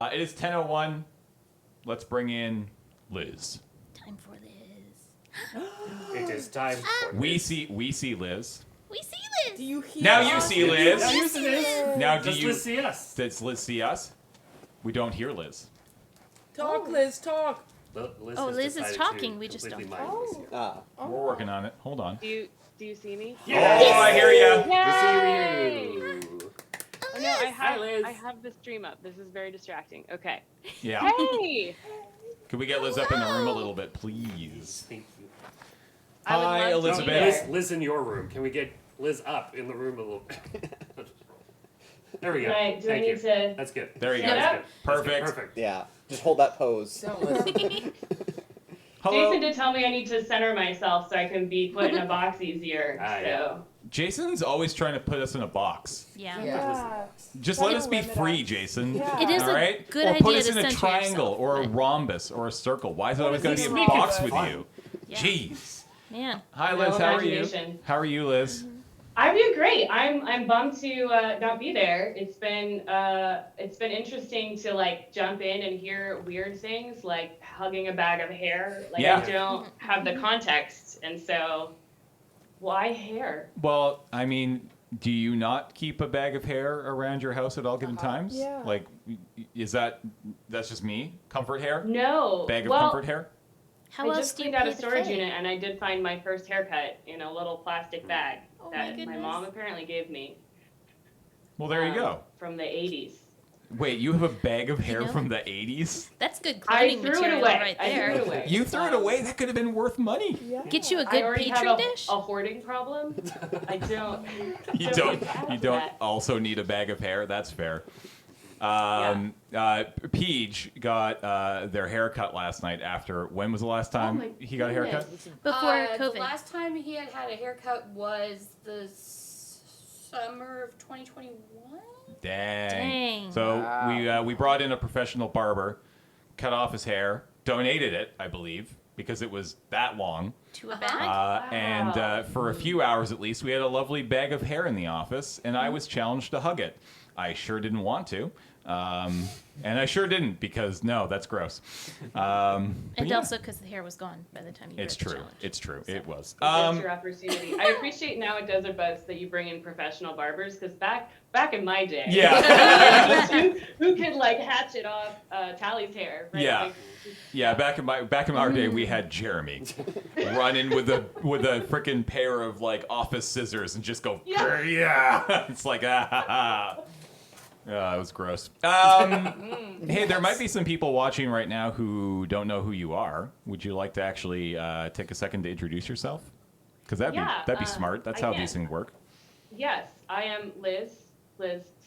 It is 10:01. Let's bring in Liz. Time for Liz. It is time for We see Liz. We see Liz. Do you hear Now us? you see Liz. Now you see Liz. Now do Does you? Liz see us? Does Liz see us? We don't hear Liz. Talk, Liz, talk. Liz Oh, has Liz is decided talking, to we just completely don't mind us. We're working on it. Hold on. Do you see me? Oh, I hear you. We see you. Oh no, Hi, Liz. I have the stream up. This is very distracting. Okay. Yeah. Hey. Could we get Liz up in the room a little bit, please? Thank you. I would Hi, love to be Elizabeth. Liz in your room. Can we get Liz up in the room a little bit? There we go. Right, do I Thank need you. to That's good. There you stand go. up? That's Perfect. good. Perfect. Yeah, just hold that pose. Don't listen. Hello. Jason did tell me I need to center myself so I can be put in a box easier. Ah, So yeah. Jason's always trying to put us in a box. Yeah. Yeah. Just Gotta let us be limit free, us. Jason. Yeah. It is All a right? good or idea put us to in a center triangle yourself, or a but- rhombus or a circle. Why is it always got to be a Make it box with fun. you? Yeah. Jeez. Man. Hi, No Liz. How are you? imagination. How are you, Liz? I'm doing great. I'm bummed to not be there. It's been interesting to like jump in and hear weird things like hugging a bag of hair. Like Yeah. I don't have the context, and so why hair? Well, I mean, do you not keep a bag of hair around your house at all given times? Yeah. Like, that's just me? Comfort hair? No. Bag of well, comfort hair? How I else just do you cleaned out pay a the storage fee? unit, and I did find my first haircut in a little plastic bag Oh my that my goodness. mom apparently gave me. Well, there you go. From the 80s. Wait, you have a bag of hair know? from the 80s? That's good I cleaning threw it material away. right I there. threw it away. You threw it away? That could have been worth money. Yeah. Get you a I good already petri have dish. a hoarding problem. I don't. You add don't to that. also need a bag of hair. That's fair. Peach got their haircut last night after, when was the last time my he got a haircut? goodness. Before COVID. The last time he had a haircut was the summer of 2021. Dang. Dang. So we brought in a professional barber, cut off his hair, donated it, I believe, because it was that long. To a bag? And for a few hours at least, we had a lovely bag of hair in the office, and I was challenged to hug it. I sure didn't want to. And I sure didn't, because no, that's gross. But And yeah, also because the hair was gone by the time you it's were at the true. challenge. It's true. It was. That's your opportunity. I appreciate now at Desert Buzz that you bring in professional barbers, because back in my day, Yeah. who could like hatchet off Tally's hair? Right? Yeah. Like, Yeah, back in our day, we had Jeremy run in with a freaking pair of like office scissors and just go, yeah. It's like, ah, ha, ha. It was gross. Hey, there might be some people watching right now who don't know who you are. Would you like to actually take a second to introduce yourself? Because that'd be smart. That's I how can. these things work. Yes, I am Liz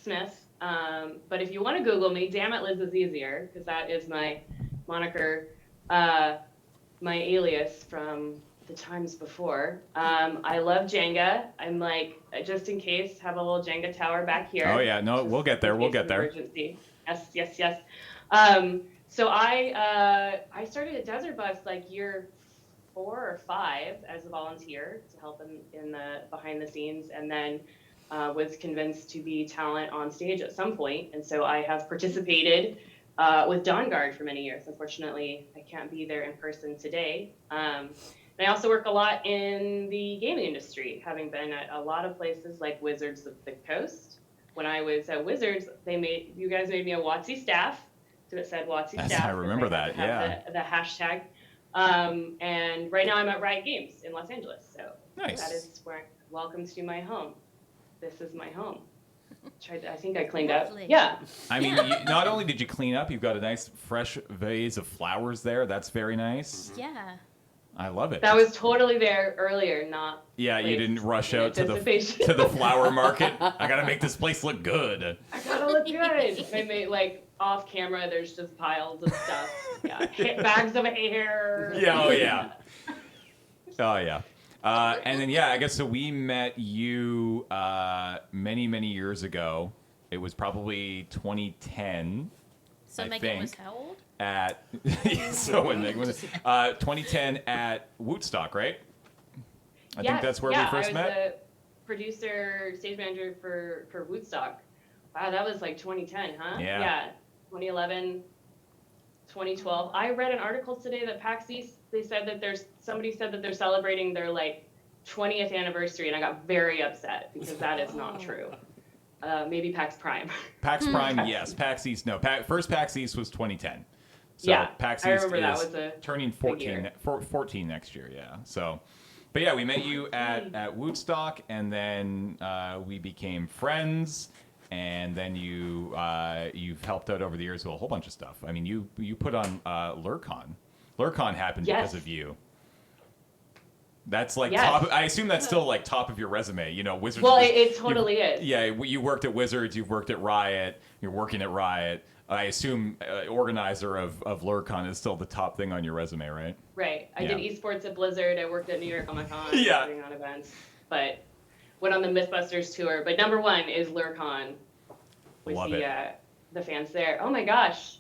Smith. But if you want to Google me, damn it, Liz is easier, because that is my moniker, my alias from the times before. I love Jenga. I'm like, just in case, have a little Jenga tower back here. Oh yeah, no, we'll get there. In We'll case get of there. Emergency. Yes. So I started at Desert Bus like year 4 or 5 as a volunteer to help in the behind the scenes, and then was convinced to be talent on stage at some point. And so I have participated with Dawn Guard for many years. Unfortunately, I can't be there in person today. And I also work a lot in the gaming industry, having been at a lot of places like Wizards of the Coast. When I was at Wizards, you guys made me a WotC staff, so it said WotC Yes, staff. I remember that, because I had to have the hashtag. And right now I'm at Riot Games in Los Angeles, so Nice. that is where. Welcome to my home. This is my home. I think I cleaned up. Lovely. Yeah. I mean, not only did you clean up, you've got a nice fresh vase of flowers there. That's very nice. Yeah. I love it. That was totally there earlier, not. Yeah, you placed didn't rush in out to the anticipation. flower market. I gotta make this place look good. I gotta look good. I made like off camera. There's just piles of stuff. Yeah, bags of hair. Yeah, oh yeah. Oh yeah. And then I guess so. We met you many years ago. It was probably 2010. So I Megan was think. how old? At so when Megan was 2010 at Woodstock, right? I think that's where we first met. I was the producer, stage manager for Woodstock. Wow, that was like 2010, huh? Yeah. 2011, 2012. I read an article today that PAX East, somebody said that they're celebrating their like 20th anniversary, and I got very upset because that is not true. Maybe PAX Prime. PAX Prime, yes. PAX East, no. First PAX East was 2010. So Yeah, PAX I East remember that is was a turning big 14, year. 14 next year, yeah. So, but yeah, we met you at Woodstock, and then we became friends, and then you've helped out over the years with a whole bunch of stuff. I mean, you put on LurCon. LurCon happened Yes. because of you. That's like Yes. top. I assume that's still like top of your resume. You know, Wizards. Well, it totally is. Yeah, you worked at Wizards. You've worked at Riot. You're working at Riot. I assume organizer of LurCon is still the top thing on your resume, right? Right. I did esports at Blizzard. I worked at New York Comic Con. Yeah. Putting on events. But went on the Mythbusters tour. But number one is LurCon. Love The fans there. Oh my gosh.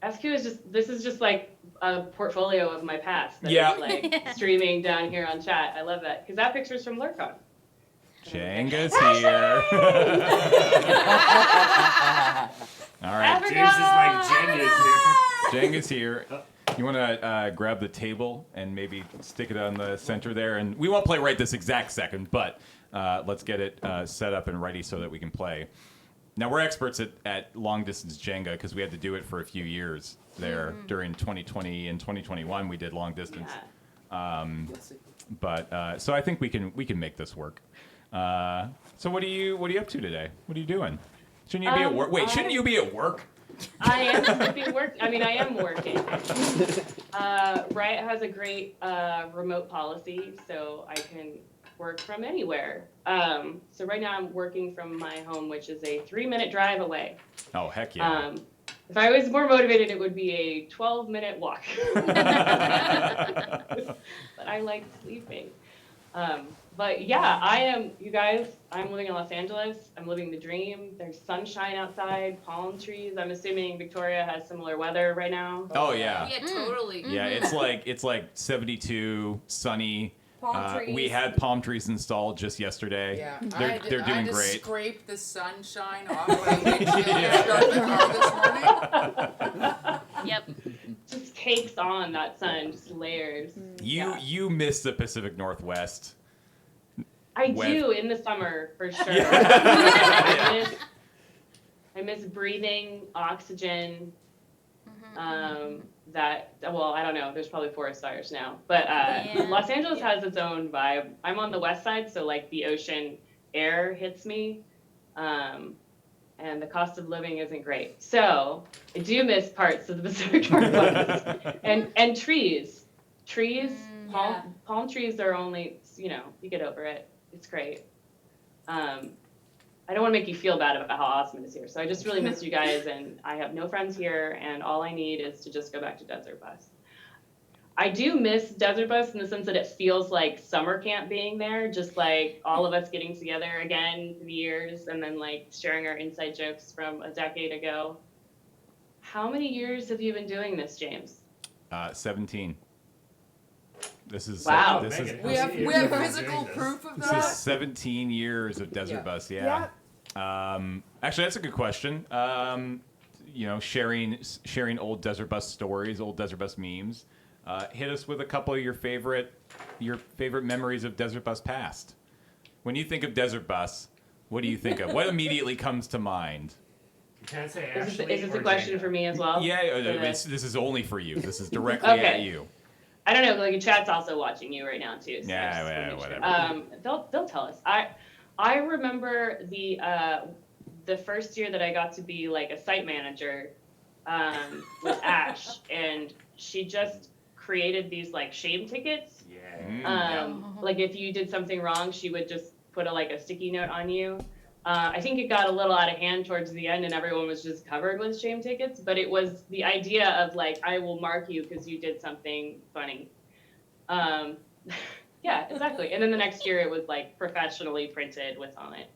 SQ this is just like a portfolio of my past. That Yeah. is like streaming down here on chat. I love that. Because that picture's from LurCon. Jenga's here. All right, James is like genius here. Jenga's here. You want to grab the table and maybe stick it on the center there? And we won't play right this exact second, but let's get it set up and ready so that we can play. Now, we're experts at long-distance Jenga because we had to do it for a few years there during 2020 and 2021. We did long-distance. Yeah. But so I think we can make this work. So what are you up to today? What are you doing? Shouldn't you be at work? Wait, shouldn't you be at work? I am supposed to be I am working. Riot has a great remote policy, so I can work from anywhere. So right now I'm working from my home, which is a 3-minute drive away. Oh, heck yeah. If I was more motivated, it would be a 12-minute walk. But I like sleeping. But yeah, I'm living in Los Angeles. I'm living the dream. There's sunshine outside, palm trees. I'm assuming Victoria has similar weather right now. Oh, yeah. Yeah, totally. Yeah, it's like 72, sunny. Palm trees. We had palm trees installed just yesterday. Yeah, They're I doing had to great. scrape the sunshine off my windshield to start the car this morning. Yep. Just cakes on that sun, just layers. You miss the Pacific Northwest. I When- do in the summer for sure. Yeah. I miss breathing oxygen. Mm-hmm. I don't know. There's probably forest fires now, but Yeah. Los Angeles has its own vibe. I'm on the west side, so like the ocean air hits me, and the cost of living isn't great. So I do miss parts of the Pacific Northwest and trees. Palm trees are only, you get over it. It's great. I don't want to make you feel bad about how awesome it is here. So I just really miss you guys, and I have no friends here, and all I need is to just go back to Desert Bus. I do miss Desert Bus in the sense that it feels like summer camp being there, just like all of us getting together again through the years and then like sharing our inside jokes from a decade ago. How many years have you been doing this, James? 17. This is Wow. This is We have physical proof of this that. is 17 years of Desert Bus. Yeah. Actually, that's a good question. Sharing old Desert Bus stories, old Desert Bus memes. Hit us with a couple of your favorite memories of Desert Bus past. When you think of Desert Bus, what do you think of? What immediately comes to mind? You can't say Is Ashley this or a question Jenga. for me as well? Yeah, this is only for you. This is directly at Okay. you. I don't know. Like, the chat's also watching you right now too. So Yeah, I just wanna make whatever. sure. They'll tell us. I remember the first year that I got to be like a site manager with Ash, and she just created these like shame tickets. Yeah. Like if you did something wrong, she would just put a sticky note on you. I think it got a little out of hand towards the end, and everyone was just covered with shame tickets. But it was the idea of like, I will mark you because you did something funny. Yeah, exactly. And then the next year, it was like professionally printed with on it.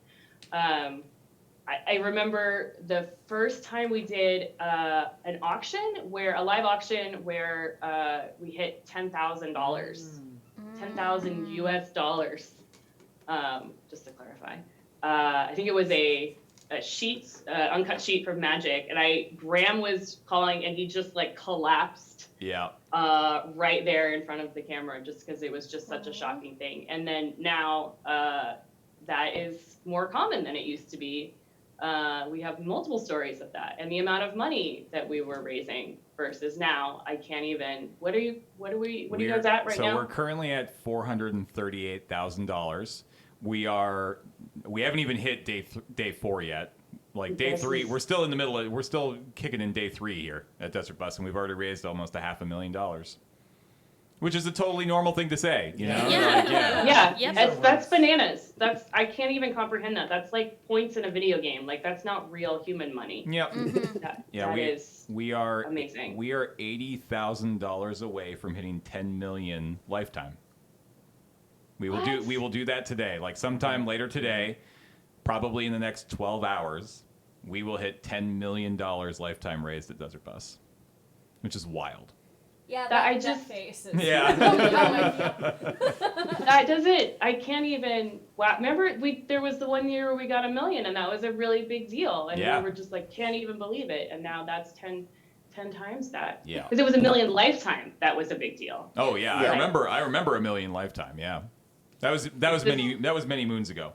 I remember the first time we did a live auction where we hit $10,000, 10,000 US dollars. Just to clarify. I think it was a sheets, uncut sheet from Magic, and Graham was calling, and he just like collapsed Yeah. right there in front of the camera, just because it was just such a shocking thing. And then now that is more common than it used to be. We have multiple stories of that, and the amount of money that we were raising versus now, I can't even. What are you guys at right now? So we're currently at $438,000. We haven't even hit day 4 yet. Like day 3, we're still in the middle we're still kicking in day 3 here at Desert Bus, and we've already raised almost $500,000. Which is a totally normal thing to say, you know? Yeah. Like, yeah. Yeah, Yep. that's bananas. I can't even comprehend that. That's like points in a video game. Like, that's not real human money. Yep. That Yeah, is we are amazing. We are $80,000 away from hitting 10 million lifetime. We will do that today. Like sometime later today, probably in the next 12 hours, we will hit $10 million lifetime raised at Desert Bus, which is wild. Yeah, That that face is. Yeah. That doesn't. I can't even. Wow. Remember, there was the one year where we got $1 million, and that was a really big deal, and Yeah. we were just like, can't even believe it. And now that's 10 times that. Yeah. Because it was $1 million lifetime. That was a big deal. Oh yeah, Yeah. I remember $1 million lifetime. Yeah, that was many moons ago.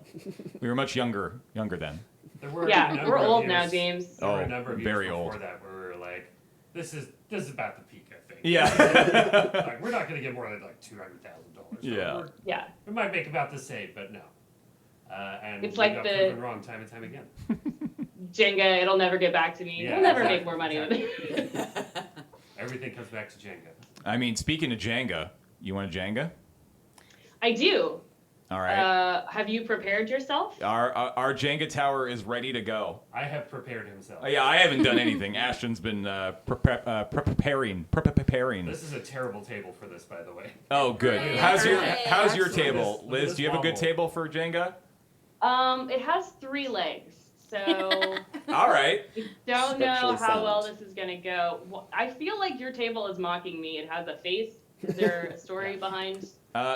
We were much younger then. There were a Yeah, number we're of old years- now, James. There were Oh, a number of very years before old. that where we were like, this is about the peak, I think. Yeah. Like, we're not going to get more than like $200,000. Yeah. Yeah. We might make about the same, but no. And It's we like got the- proven wrong time and time again. Jenga, it'll never get back to me. Yeah, we'll never exactly, make more money than exactly. Everything comes back to Jenga. I mean, speaking of Jenga, you want a Jenga? I do. All right. Have you prepared yourself? Our Jenga tower is ready to go. I have prepared himself. Oh, yeah, I haven't done anything. Ashton's been preparing. This is a terrible table for this, by the way. Oh, good. Hey, How's your excellent. table, Look at Liz? this Do you have a good wobble. table for Jenga? It has 3 legs, so All right. don't know Structurally how well sound. this is gonna go. I feel like your table is mocking me. It has a face. Is there a story behind?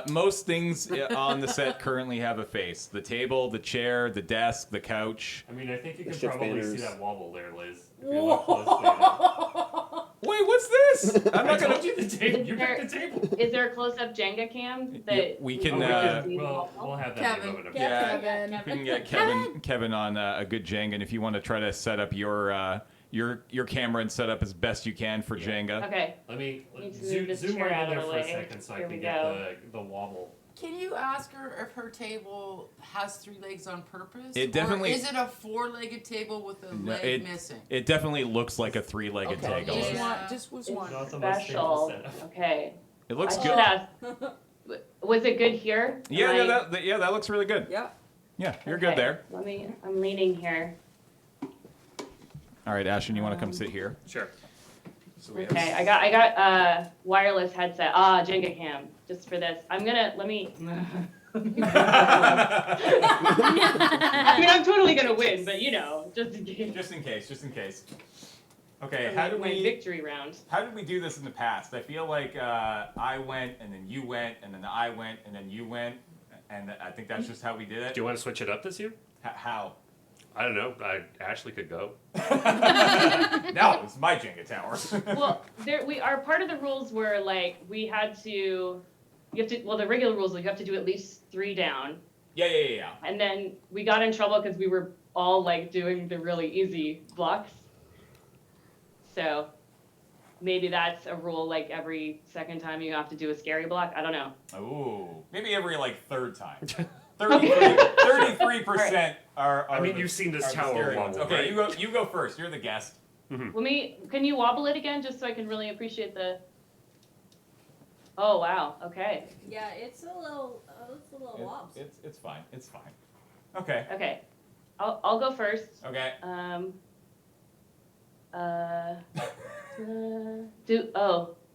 Most things on the set currently have a face. The table, the chair, the desk, the couch. I mean, I think you The can shift probably banners. see that wobble there, Liz. If you look closely enough. Wait, what's this? I'm I not gonna. told you the table. You picked the table. Is there a close-up Jenga cam that Yeah, we can. We'll have that in a moment. Yeah. Kevin. We can get Kevin on a good Jenga, and if you want to try to set up your camera and set up as best you can for Yeah. Jenga. Okay. Let me Need to zoom, move this zoom chair right out in of there the for a way. second so I Here can we get go. the wobble. Can you ask her if her table has 3 legs on purpose? It definitely- Or is it a 4-legged table with a No, leg missing? It definitely looks like a 3-legged Okay, table. Yeah. just was It's one. Not the most stable special. setup. Okay. It looks I good. should ask. Was it good here? Yeah, Am I- that looks really good. Yeah. Yeah, you're good Okay, there. I'm leaning here. All right, Ashton, you want to come sit here? Sure. So we Okay, I got wireless headset. Jenga cam, just for this. Let me. I mean, I'm totally gonna win, but just in case. Just in case. Okay, For my victory round? how did we do this in the past? I feel like I went, and then you went, and then I went, and then you went, and I think that's just how we did it. Do you want to switch it up this year? How? I don't know. Ashley could go. No, it's my Jenga tower. Well, our part of the rules were like we had to. The regular rules you have to do at least 3 down, Yeah. and then we got in trouble because we were all like doing the really easy blocks. So maybe that's a rule. Like every second time you have to do a scary block. I don't know. Ooh, maybe every third time. 33% are. I mean, you've seen this are the tower scary wobble, ones. Okay, right? you go first. You're the guest. Can you wobble it again just so I can really appreciate the. Oh wow. Okay. Yeah, it's a little wobs. It's fine. It's fine. Okay. Okay. I'll go first. Okay. Oh. Oh,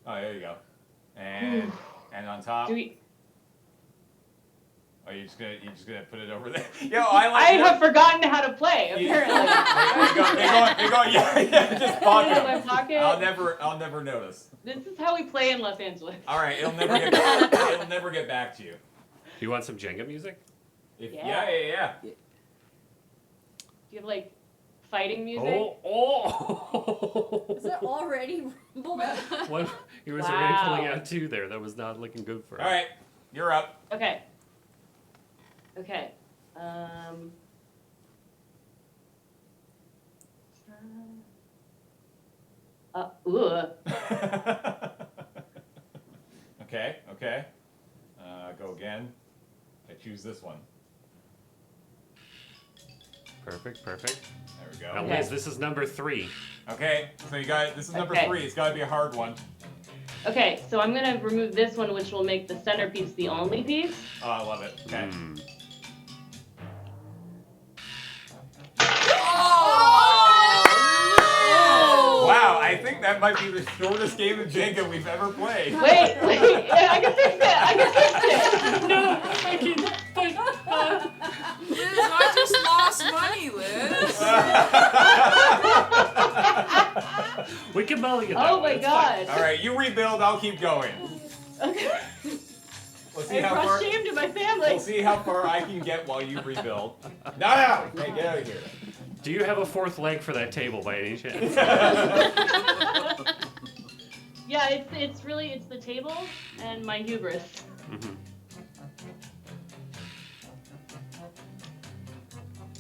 there you go. And on top. Do we? Oh, you're just gonna put it over there. Yo, I have forgotten how to play. Apparently. They go. Yeah. Just pocket In my them. pocket. I'll never notice. This is how we play in Los Angeles. All right, it'll never get back to you. Do you want some Jenga music? If, Yeah. yeah. Do you have like fighting music. Oh! Is it already rumbled? What? He was already Wow. pulling out 2 there. That was not looking good for him. All right, you're up. Okay. Okay. Ooh. Okay. Go again. I choose this one. Perfect. There we go. Now, Okay. Liz, this is number 3. Okay, so you got this is number Okay. 3. It's got to be a hard one. Okay, so I'm gonna remove this one, which will make the centerpiece the only piece. Oh, I love it. Okay. Wow, I think that might be the shortest game of Jenga we've ever played. Wait, yeah, I can fix it. I can fix it. No, I can. But, Liz, I just lost money, Liz. we can mulligan that Oh one, my it's fine. god. All right, you rebuild. I'll keep going. Okay. We'll see I how brought far. shame to my family. We'll see how far I can get while you rebuild. No! Hey, get out of here. Do you have a 4th leg for that table by any chance? Yeah, it's the table and my hubris.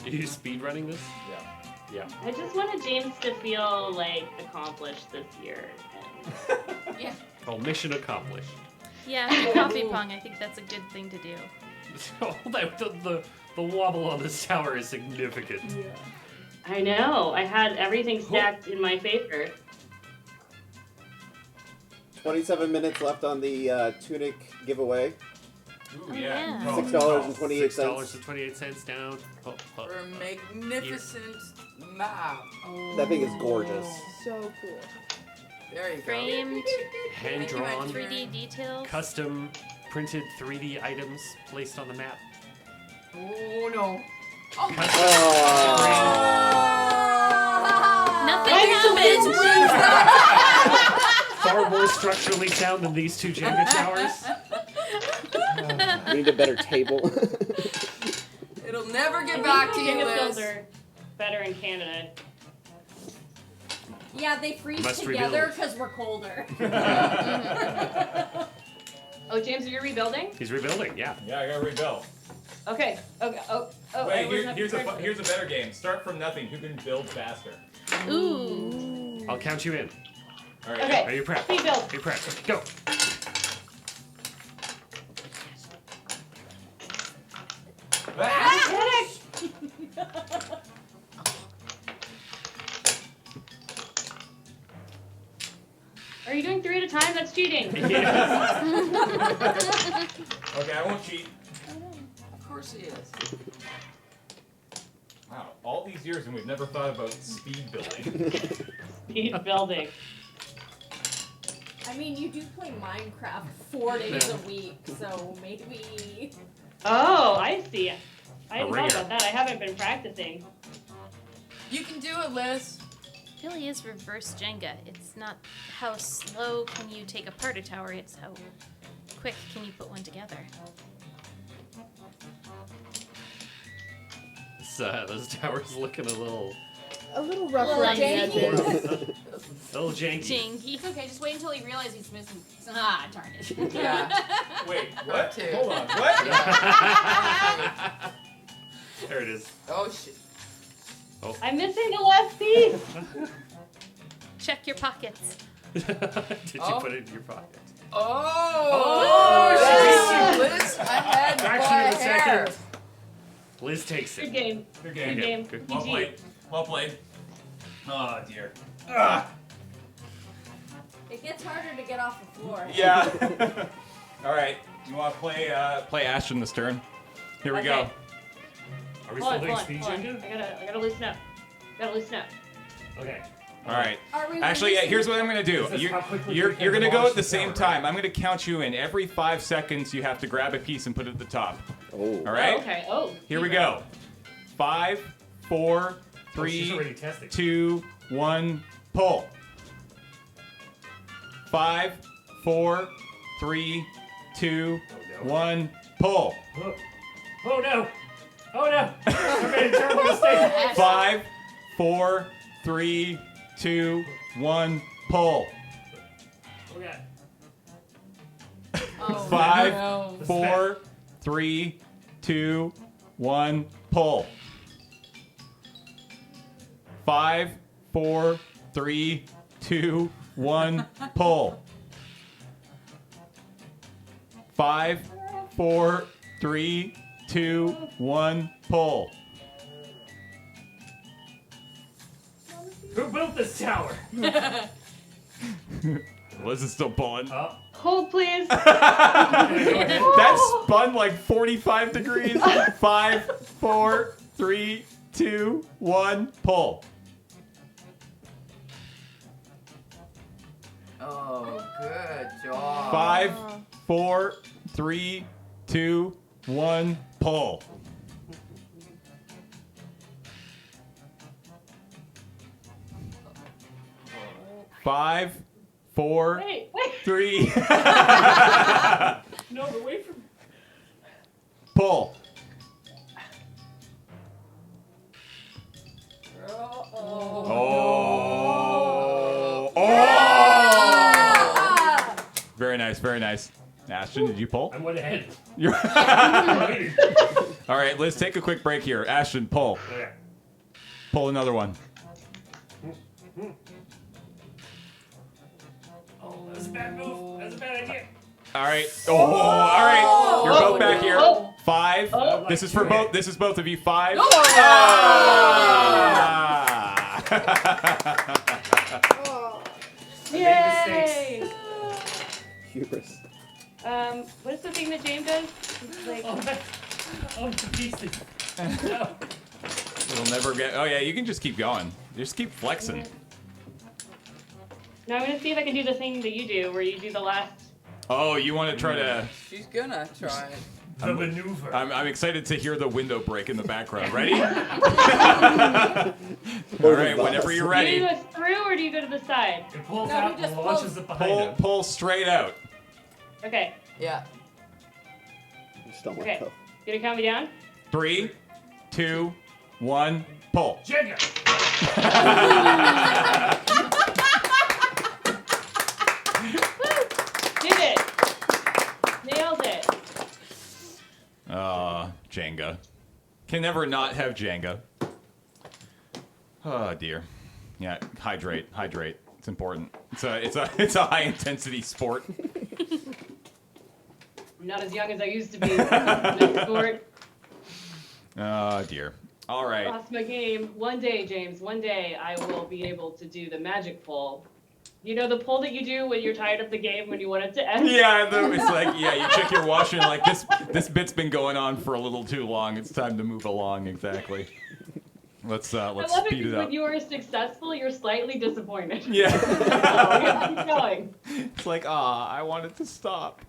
Are you speedrunning this? Yeah. I just wanted James to feel like accomplished this year. And Yeah. Oh, mission accomplished. Yeah, after coffee pong, I think that's a good thing to do. the wobble on this tower is significant. I know. I had everything stacked in my favor. 27 minutes left on the tunic giveaway. Ooh, yeah. Oh, $6.28. $6.28 down. Oh, For a magnificent map. That thing is gorgeous. So cool. There you go. Framed, hand-drawn, 3D details. custom printed 3D items placed on the map. Oh no. Oh, Nothing Excellent. happened. Far more structurally sound than these 2 Jenga towers. We need a better table. it'll never get I back to think you, Jenga Liz. skills are better in Canada. Yeah, they freeze Must together rebuild. because we're colder. Oh, James, are you rebuilding? He's rebuilding, yeah. Yeah, I gotta rebuild. Okay. Okay. Oh. Wait, I wasn't up here's to a better game. Start from nothing. Who can build faster? Ooh. I'll count you in. All right. Okay. Are you prepped? Speed build. Are you prepped? Go. Are you doing 3 at a time? That's cheating. Yes. Okay, I won't cheat. Of course he is. Wow, all these years and we've never thought about speed building. Speed building. I mean, you do play Minecraft 4 days a week, so maybe. Oh, I see. I hadn't ringer. thought about that. I haven't been practicing. You can do it, Liz. It really is reverse Jenga. It's not how slow can you take apart a tower, it's how quick can you put one together. This tower's looking a little rough around the janky. edges. janky. Janky. It's okay, just wait until he realizes he's missing. Ah, darn it. Yeah. Wait, what? Two. Hold on, what? There it is. Oh shit. I'm missing the last piece. Check your pockets. Did you Oh. put it in your pocket? Oh, Oh, Liz, I had Fraction of a my hair. second. Liz takes Good it. game. Good Good game. Good. Well GG. played. Well played. Oh dear. Ah, It gets harder to get off the floor. yeah. All right. You want to play Ash in the Stern? Here we go. Okay. Are we Hold still on, doing hold on, speed hold on. Jenga? I gotta loosen up. Gotta loosen up. Okay. All right. Are we Actually, yeah, releasing- here's what I'm gonna do. Is this how quickly You're we can gonna go demolish at the the same tower, right? time. I'm gonna count you in. Every 5 seconds, you have to grab a piece and put it at the top. Oh. All right. Oh, okay. Oh. Here we keep it. go. 5, 4, Oh, she's 3, already testing. 2, 1, pull. 5, 4, 3, 2, Oh, no. 1, pull. Oh no! Oh no! I made a terrible mistake. 5, 4, 3, 2, 1, pull. Okay. Oh, 5, no. 4, 3, 2, 1, pull. 5, 4, 3, 2, 1, pull. 5, 4, 3, 2, 1, pull. Who built this tower? Liz is still pulling. Oh. Hold, please. That spun like 45 degrees. 5, 4, 3, 2, 1, pull. Oh, good job. 5, 4, 3, 2, 1, pull. 5, 4, Wait. 3, No, but wait for. pull. Oh. Oh. Very nice, very nice. Ashton, did you pull? I went ahead. You're All right, Liz, take a quick break here. Ashton, pull. Okay. Pull another one. Oh, that was a bad move. That was a bad idea. All right. Oh, all right. You're both back here. Oh. 5. Oh. This is for both. This is both of you. 5. Oh. Ah! Oh. Yay! Hubris. What's the thing that James does? It's like, Oh, the pieces. No. It'll never get. Oh yeah, you can just keep going. Just keep flexing. now I'm gonna see if I can do the thing that you do, where you do the last. Oh, you want to try to? She's gonna try it. The maneuver. I'm excited to hear the window break in the background. Ready? All right, whenever you're Do you ready. go through or do you go to the side? It pulls No, out he just and launches pulls. it behind him. Pull straight out. Okay. Yeah. Just don't Okay. let go. Gonna count me down? 3, 2, 1, pull. Jenga. Did it! Nailed it. Jenga. Can never not have Jenga. Oh dear. Yeah, hydrate. It's important. It's a high intensity sport. I'm not as young as I used to be. Next sport. Oh dear. All right. Lost my game. One day, James, one day I will be able to do the magic pull. You know the pull that you do when you're tired of the game when you want it to end? Yeah, it's like you check your watch and like this bit's been going on for a little too long. It's time to move along. Exactly. Let's I love it speed because it up. when you are successful, you're slightly disappointed. Yeah. So we have to keep going. It's like, I wanted to stop.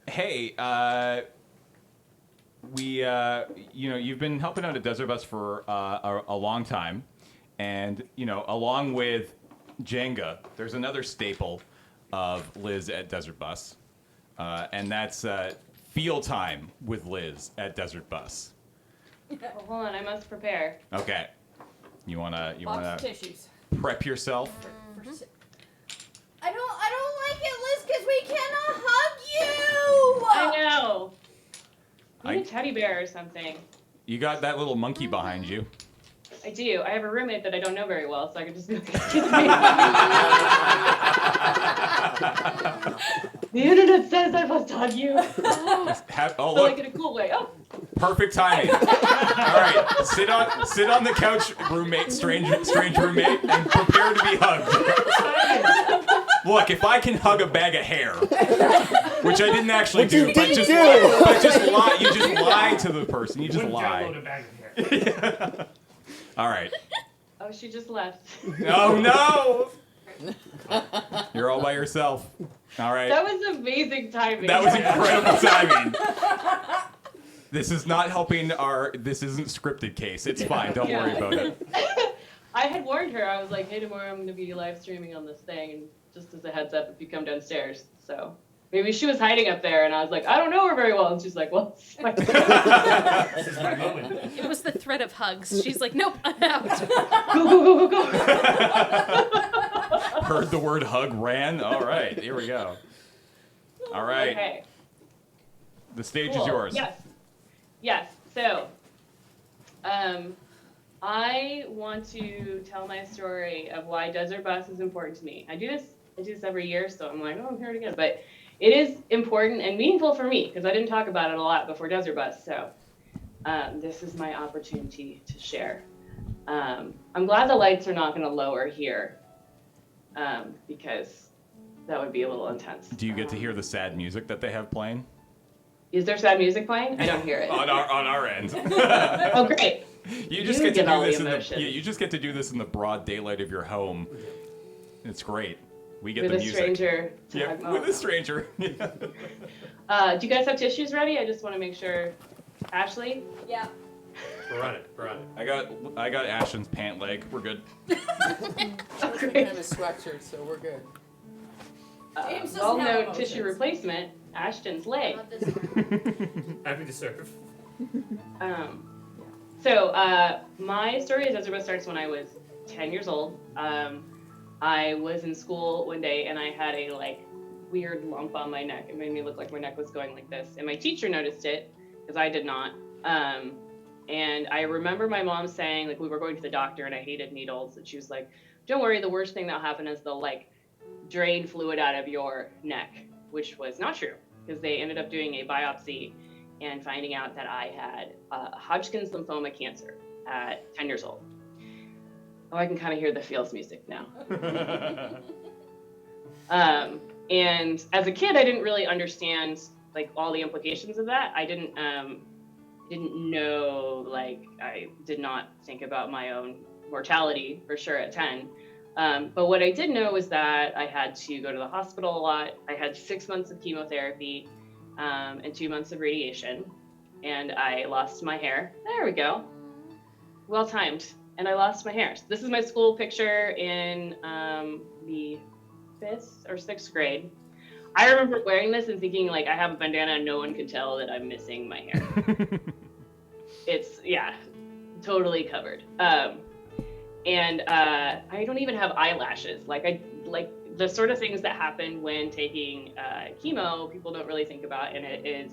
Hey, we, you've been helping out at Desert Bus for a long time, and along with Jenga, there's another staple of Liz at Desert Bus, and that's field time with Liz at Desert Bus. Oh, hold on, I must prepare. Okay, you wanna Box of tissues. prep yourself? I don't like it, Liz, because we cannot hug you. I know. I- Need a teddy bear or something. You got that little monkey behind you. I do. I have a roommate that I don't know very well, so I can just be like, excuse me. The internet says I must hug you. Oh, But like look, in a cool way. Oh, perfect timing. All right, sit on the couch, roommate, strange roommate, and prepare to be hugged. Look, if I can hug a bag of hair, which I didn't actually Which you do, but didn't just do. lie, you just lie to the person. You just Wouldn't download a lie. bag of hair. All right. oh, she just left. Oh no! You're all by yourself. All right. That was amazing timing. That was incredible timing. This is not helping this isn't scripted case. It's fine. Don't worry about it. I had warned her. I was like, hey, tomorrow I'm going to be live streaming on this thing, and just as a heads up if you come downstairs. So maybe she was hiding up there, and I was like, I don't know her very well. And she's like, well, it's my This is my moment. It was the threat of hugs. She's like, nope, I'm out. go, go, go, go, go. Heard the word hug, ran. All right, here we go. All right, Okay. the stage Cool. is yours. Yes. So, I want to tell my story of why Desert Bus is important to me. I do this every year, so I'm like, oh, I'm here again. But it is important and meaningful for me because I didn't talk about it a lot before Desert Bus. So, this is my opportunity to share. I'm glad the lights are not going to lower here because that would be a little intense. Do you get to hear the sad music that they have playing? Is there sad music playing? I don't hear it. on our end. Oh, great. You just You get to get all do the this emotions. you just get to do this in the broad daylight of your home. It's great. We get With the a music. stranger. to Yeah, hug- with oh. a stranger. Do you guys have tissues ready? I just want to make sure. Ashley? Yeah. We're on it. I got Ashton's pant leg. We're good. She was wearing a sweatshirt, so we're good. James doesn't have Well-known emotions. tissue replacement, Ashton's leg. Not this one. Happy to serve. My story of Desert Bus starts when I was 10 years old. I was in school one day and I had a weird lump on my neck. It made me look like my neck was going like this. And my teacher noticed it because I did not. And I remember my mom saying, we were going to the doctor and I hated needles. And she was like, don't worry, the worst thing that'll happen is they'll drain fluid out of your neck, which was not true because they ended up doing a biopsy and finding out that I had Hodgkin's lymphoma cancer at 10 years old. Oh, I can kind of hear the feels music now. And as a kid, I didn't really understand all the implications of that. I didn't know, I did not think about my own mortality for sure at 10. But what I did know was that I had to go to the hospital a lot. I had 6 months of chemotherapy and 2 months of radiation, and I lost my hair. There we go. Well timed. And I lost my hair. So this is my school picture in the 5th or 6th grade. I remember wearing this and thinking I have a bandana and no one could tell that I'm missing my hair. It's, totally covered. And I don't even have eyelashes. The sort of things that happen when taking chemo, people don't really think about, and it is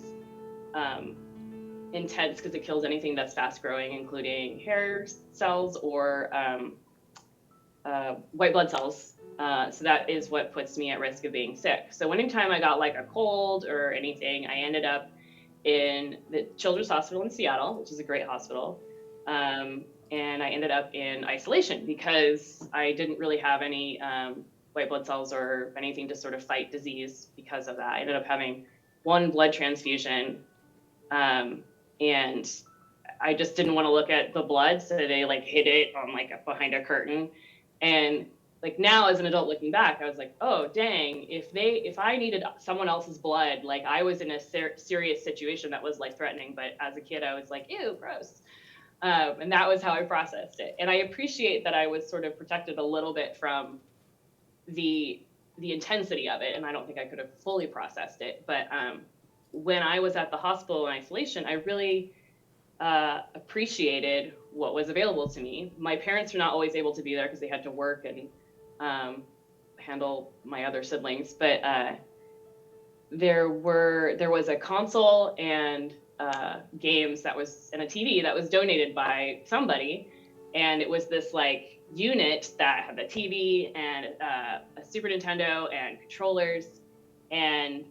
intense because it kills anything that's fast growing, including hair cells or white blood cells. So that is what puts me at risk of being sick. So anytime I got a cold or anything, I ended up in the Children's Hospital in Seattle, which is a great hospital. And I ended up in isolation because I didn't really have any white blood cells or anything to sort of fight disease because of that. I ended up having one blood transfusion, and I just didn't want to look at the blood, so they hid it on behind a curtain. And now as an adult looking back, I was like, oh dang, if I needed someone else's blood, I was in a serious situation that was threatening, but as a kid I was like, ew, gross. And that was how I processed it. And I appreciate that I was sort of protected a little bit from the intensity of it, and I don't think I could have fully processed it. But when I was at the hospital in isolation, I really appreciated what was available to me. My parents were not always able to be there because they had to work and handle my other siblings. But there was a console and games that was and a TV that was donated by somebody, and it was this unit that had the TV and a Super Nintendo and controllers, and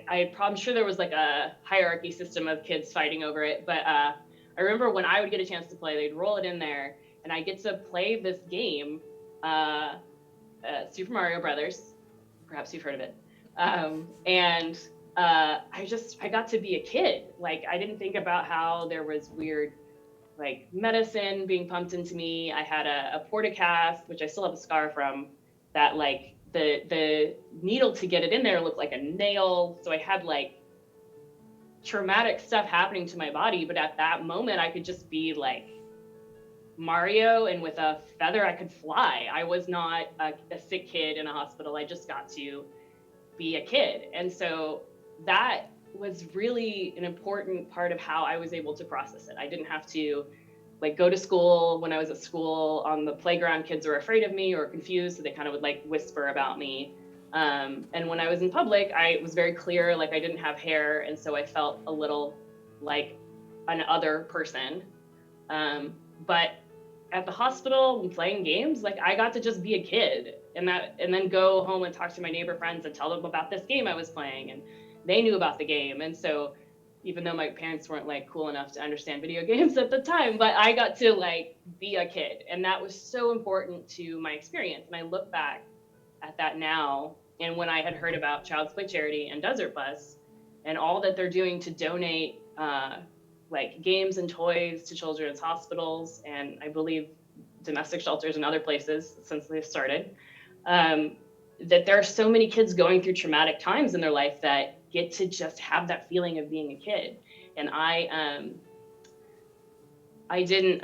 I'm sure there was a hierarchy system of kids fighting over it, but I remember when I would get a chance to play, they'd roll it in there, and I get to play this game, Super Mario Brothers. Perhaps you've heard of it. And I got to be a kid. I didn't think about how there was weird medicine being pumped into me. I had a portacast, which I still have a scar from, that the needle to get it in there looked like a nail. So I had traumatic stuff happening to my body, but at that moment I could just be Mario, and with a feather I could fly. I was not a sick kid in a hospital. I just got to be a kid. And so that was really an important part of how I was able to process it. I didn't have to like go to school. When I was at school on the playground, kids were afraid of me or confused, so they kind of would like whisper about me. And when I was in public, I was very clear, like I didn't have hair, and so I felt a little like an other person. But at the hospital and playing games, like I got to just be a kid, and then go home and talk to my neighbor friends and tell them about this game I was playing, and they knew about the game. And so even though my parents weren't like cool enough to understand video games at the time, but I got to like be a kid, and that was so important to my experience. And I look back at that now, and when I had heard about Child's Play Charity and Desert Bus and all that they're doing to donate like games and toys to children's hospitals, and I believe domestic shelters and other places since they've started, that there are so many kids going through traumatic times in their life that get to just have that feeling of being a kid. And I didn't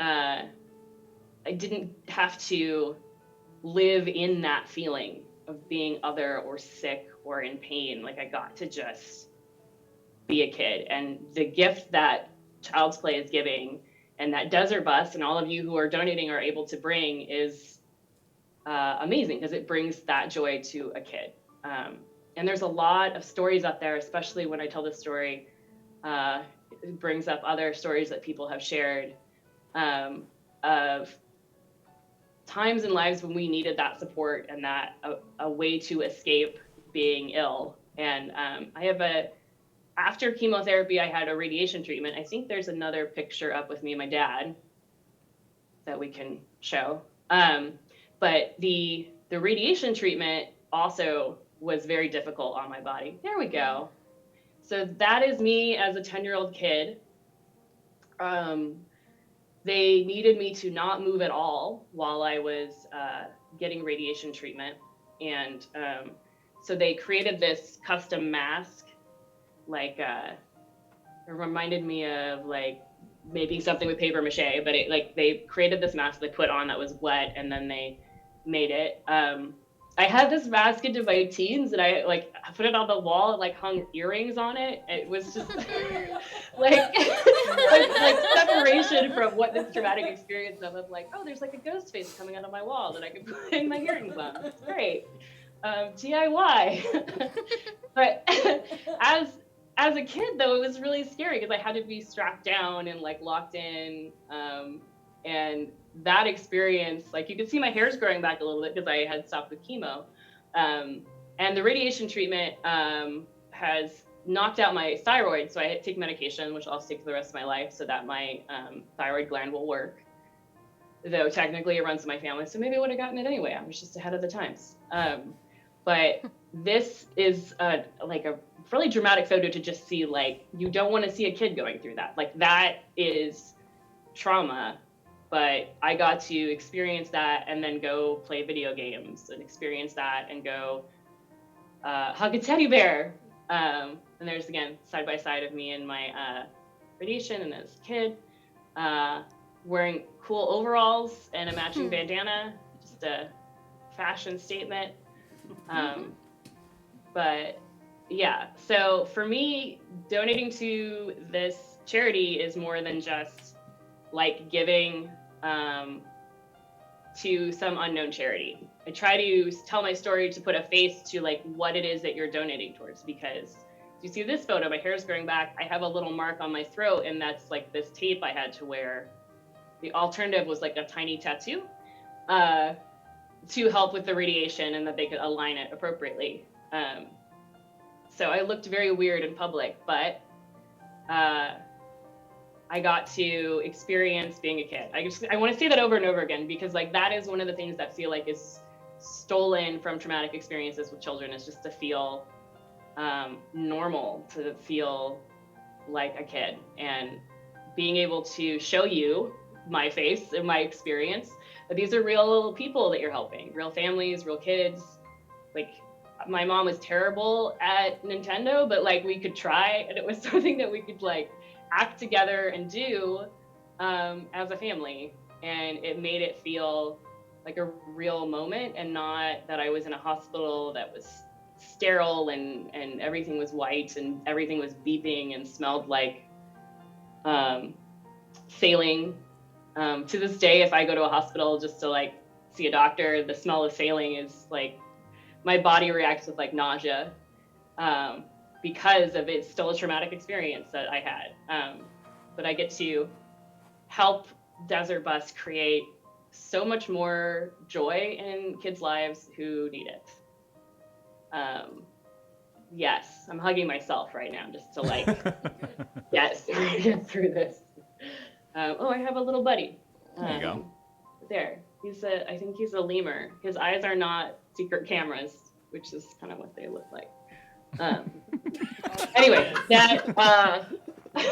have to live in that feeling of being other or sick or in pain. Like I got to just be a kid. And the gift that Child's Play is giving, and that Desert Bus and all of you who are donating are able to bring, is amazing, because it brings that joy to a kid. And there's a lot of stories out there, especially when I tell this story, it brings up other stories that people have shared of times in lives when we needed that support and that a way to escape being ill. And after chemotherapy, I had a radiation treatment. I think there's another picture up with me and my dad that we can show. But the radiation treatment also was very difficult on my body. There we go. So that is me as a 10-year-old kid. They needed me to not move at all while I was getting radiation treatment. And so they created this custom mask, like it reminded me of like making something with paper mache, but it like they created this mask they put on that was wet, and then they made it. I had this mask into my teens, and I like put it on the wall and like hung earrings on it. It was just like separation from what this traumatic experience of like, oh, there's like a ghost face coming out of my wall that I could put my earrings on. It's great. DIY. But as a kid, though, it was really scary because I had to be strapped down and like locked in. And that experience, like you can see my hair's growing back a little bit because I had stopped with chemo. And the radiation treatment has knocked out my thyroid. So I take medication, which I'll take for the rest of my life so that my thyroid gland will work. Though technically it runs in my family, so maybe I would have gotten it anyway. I was just ahead of the times. But this is like a really dramatic photo to just see, like, you don't want to see a kid going through that. Like, that is trauma, but I got to experience that and then go play video games and experience that and go hug a teddy bear. And there's, again, side by side of me and my radiation and as a kid, wearing cool overalls and a matching bandana, just a fashion statement. But yeah, so for me, donating to this charity is more than just like giving to some unknown charity. I try to tell my story to put a face to like what it is that you're donating towards, because you see this photo, my hair is growing back. I have a little mark on my throat, and that's like this tape I had to wear. The alternative was like a tiny tattoo to help with the radiation and that they could align it appropriately. So I looked very weird in public, but I got to experience being a kid. I want to say that over and over again, because like that is one of the things that feel like is stolen from traumatic experiences with children, is just to feel normal, to feel like a kid, and being able to show you my face and my experience, that these are real people that you're helping, real families, real kids. Like, my mom was terrible at Nintendo, but like we could try, and it was something that we could like act together and do as a family, and it made it feel like a real moment, and not that I was in a hospital that was sterile and everything was white and everything was beeping and smelled like saline. To this day, if I go to a hospital just to like see a doctor, the smell of saline is like, my body reacts with like nausea because of it's still a traumatic experience that I had. But I get to help Desert Bus create so much more joy in kids' lives who need it. Yes, I'm hugging myself right now just to like get through this. Oh, I have a little buddy. There you go. There, I think he's a lemur. His eyes are not secret cameras, which is kind of what they look like. Anyway, that. I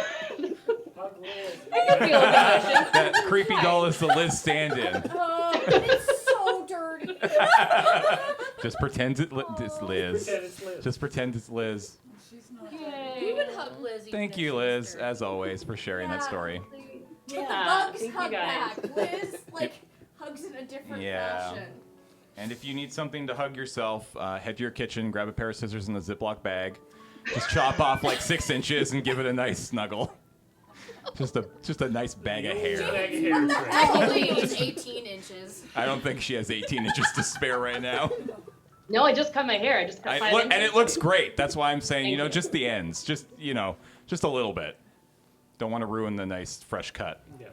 feel emotion. That creepy doll is the Liz stand-in. Oh, it's so dirty. Just pretend it's Liz. Pretend it's Liz. Just pretend it's Liz. She's not. We would hug Liz. even Thank if you, she was Liz, dirty. as always, for sharing that story. But the Yeah, bugs thank you hug guys. back. Liz hugs in a different Yeah. fashion. And if you need something to hug yourself, head to your kitchen, grab a pair of scissors in the Ziploc bag, just chop off like 6 inches and give it a nice snuggle. Just a nice bag of hair. Bag of hair, right. Technically, it was 18 inches. I don't think she has 18 inches to spare right now. No, I just cut my hair. I just cut 5 inches. And it looks great. That's why I'm saying, Thank you. just the ends. Just a little bit. Don't want to ruin the nice fresh cut. Yeah.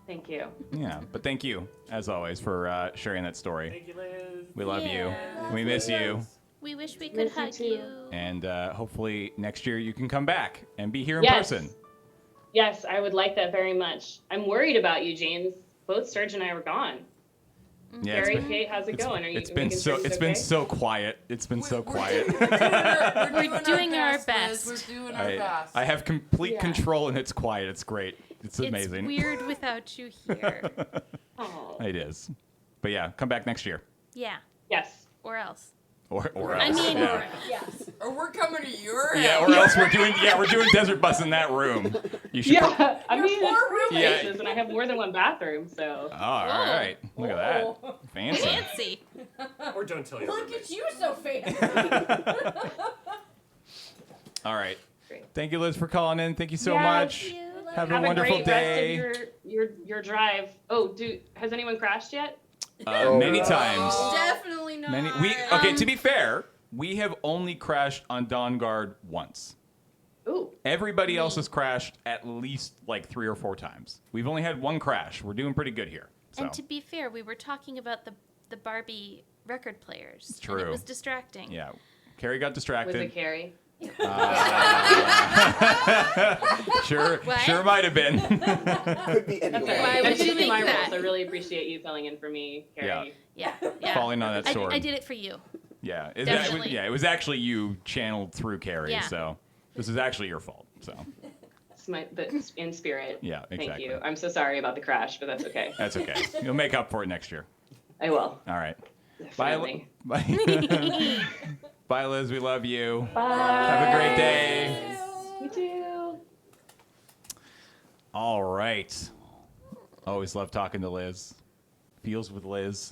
Thank you. Yeah, but thank you, as always, for sharing that story. Thank you, Liz. We love you. Yeah. We miss you. We wish we could Miss you hug too. you. And hopefully next year you can come back and be here in Yes. person. Yes, I would like that very much. I'm worried about you, James. Both Sturge and I were gone. Yeah, Gary, Kate, how's it going? Are you it's been making so sure it's been okay? so quiet. It's been so quiet. We're doing our best. Liz. We're doing our best. I have complete Yeah. control and it's quiet. It's great. It's amazing. It's weird without you here. Oh, It is. But yeah, come back next year. Yeah, yes. or else. Or I else. mean- yeah. Yes. Or we're coming to your Yeah, house. or else we're doing Desert Bus in that room. You should Yeah, I mean, poor it's two Yeah. places, and I have more than one bathroom, so. Oh, all right. Look at that. Fancy. Fancy. Or don't tell your Look roommate. at you, so fancy. All right. Great. Thank you, Liz, for calling in. Thank you so Yes. much. You. Have a Have wonderful great day. rest of your drive. Oh, has anyone crashed yet? Many times. Definitely not. Okay, to be fair, we have only crashed on Dawn Guard once. Ooh. Everybody else has crashed at least like 3 or 4 times. We've only had one crash. We're doing pretty good here. So. And to be fair, we were talking about the Barbie record players. And True. it was distracting. Yeah. Carrie got Was distracted. it Carrie? Sure What? might have been. Could be That's all anyone. right. Why would That's you usually my think role, that? so I really appreciate you filling in for me, Carrie. Yeah. Yeah. Falling on that sword. I did it for you. Yeah. Definitely. It was actually you channeled through Carrie, Yeah. so this is actually your fault. So It's in spirit. Yeah, exactly. Thank you. I'm so sorry about the crash, but that's okay. that's okay. You'll make up for it next year. I will. All right. Bye. Definitely. Bye. Bye, Liz. We love you. Bye. Have a great day. You too. All right. Always love talking to Liz. Feels with Liz.